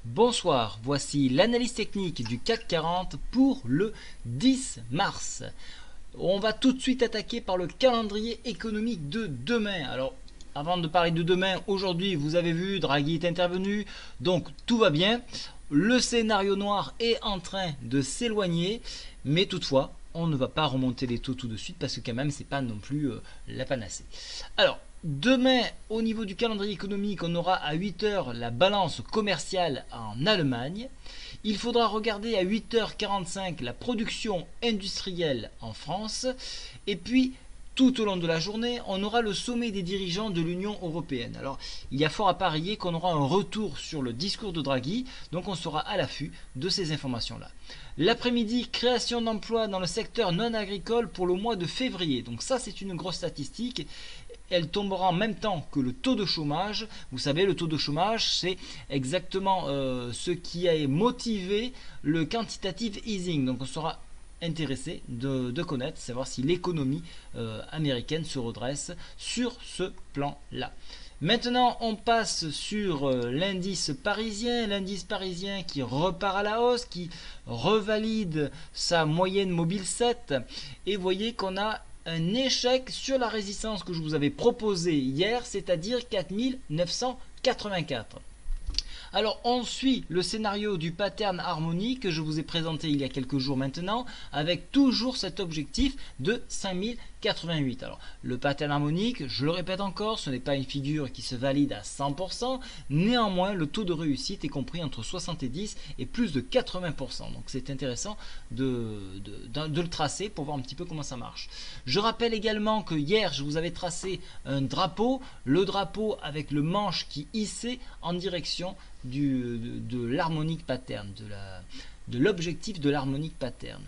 Bonsoir, voici l'analyse technique du CAC 40 pour le 10 mars. On va tout de suite attaquer par le calendrier économique de demain. Alors, avant de parler de demain, aujourd'hui, vous avez vu, Draghi est intervenu, donc tout va bien. Le scénario noir est en train de s'éloigner, mais toutefois, on ne va pas remonter les taux tout de suite parce que quand même, c'est pas non plus la panacée. Alors, demain, au niveau du calendrier économique, on aura à 8 heures la balance commerciale en Allemagne. Il faudra regarder à 8h45 la production industrielle en France. Et puis, tout au long de la journée, on aura le sommet des dirigeants de l'Union européenne. Alors, il y a fort à parier qu'on aura un retour sur le discours de Draghi, donc on sera à l'affût de ces informations-là. L'après-midi, création d'emplois dans le secteur non agricole pour le mois de février. Donc ça, c'est une grosse statistique. Elle tombera en même temps que le taux de chômage. Vous savez, le taux de chômage, c'est exactement ce qui a motivé le quantitative easing. Donc on sera intéressé de connaître, savoir si l'économie américaine se redresse sur ce plan-là. Maintenant, on passe sur l'indice parisien qui repart à la hausse, qui revalide sa moyenne mobile 7. Et vous voyez qu'on a un échec sur la résistance que je vous avais proposée hier, c'est-à-dire 4984. Alors on suit le scénario du pattern harmonique que je vous ai présenté il y a quelques jours maintenant, avec toujours cet objectif de 5088. Alors le pattern harmonique, je le répète encore, ce n'est pas une figure qui se valide à 100%, néanmoins le taux de réussite est compris entre 70 et plus de 80%. Donc c'est intéressant de le tracer pour voir un petit peu comment ça marche. Je rappelle également que hier je vous avais tracé un drapeau, le drapeau avec le manche qui hissait en direction de l'harmonique pattern, de l'objectif de l'harmonique pattern.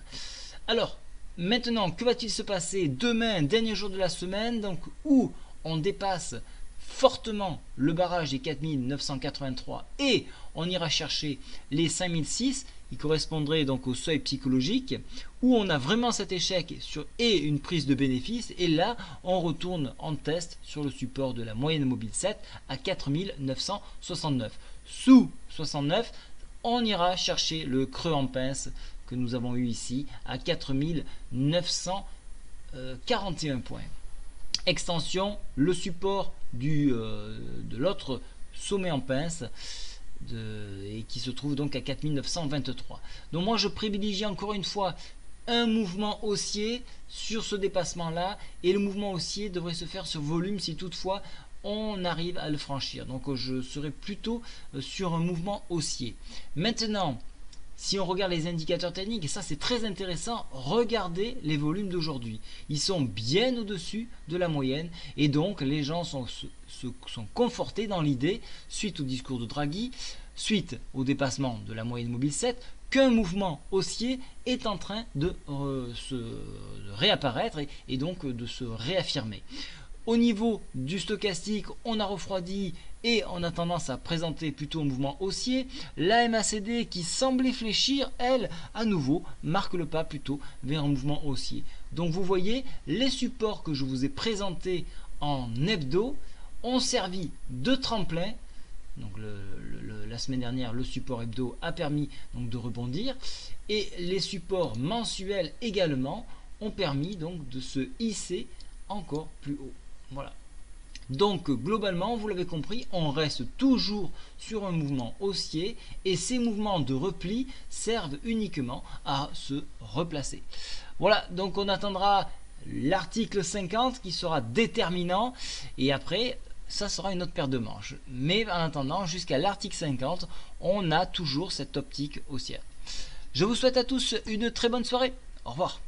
Alors, maintenant, que va-t-il se passer demain, dernier jour de la semaine, donc où on dépasse fortement le barrage des 4983 et on ira chercher les 5006 qui correspondraient donc au seuil psychologique, où on a vraiment cet échec et une prise de bénéfice, et là on retourne en test sur le support de la moyenne mobile 7 à 4969. Sous 69, on ira chercher le creux en pince que nous avons eu ici à 4941 points. Extension, le support de l'autre sommet en pince et qui se trouve donc à 4923. Donc moi je privilégie encore une fois un mouvement haussier sur ce dépassement là, et le mouvement haussier devrait se faire sur volume si toutefois on arrive à le franchir. Donc je serai plutôt sur un mouvement haussier. Maintenant, si on regarde les indicateurs techniques, et ça c'est très intéressant, regardez les volumes d'aujourd'hui. Ils sont bien au-dessus de la moyenne, et donc les gens sont confortés dans l'idée, suite au discours de Draghi, suite au dépassement de la moyenne mobile 7, qu'un mouvement haussier est en train de réapparaître et donc de se réaffirmer. Au niveau du stochastique, on a refroidi et on a tendance à présenter plutôt un mouvement haussier. La MACD qui semblait fléchir, elle, à nouveau, marque le pas plutôt vers un mouvement haussier. Donc vous voyez, les supports que je vous ai présentés en hebdo ont servi de tremplin. Donc la semaine dernière, le support hebdo a permis donc de rebondir, et les supports mensuels également ont permis donc de se hisser encore plus haut. Voilà. Donc globalement, vous l'avez compris, on reste toujours sur un mouvement haussier, et ces mouvements de repli servent uniquement à se replacer. Voilà, donc on attendra l'article 50 qui sera déterminant, et après ça sera une autre paire de manches. Mais en attendant, jusqu'à l'article 50, on a toujours cette optique haussière. Je vous souhaite à tous une très bonne soirée. Au revoir.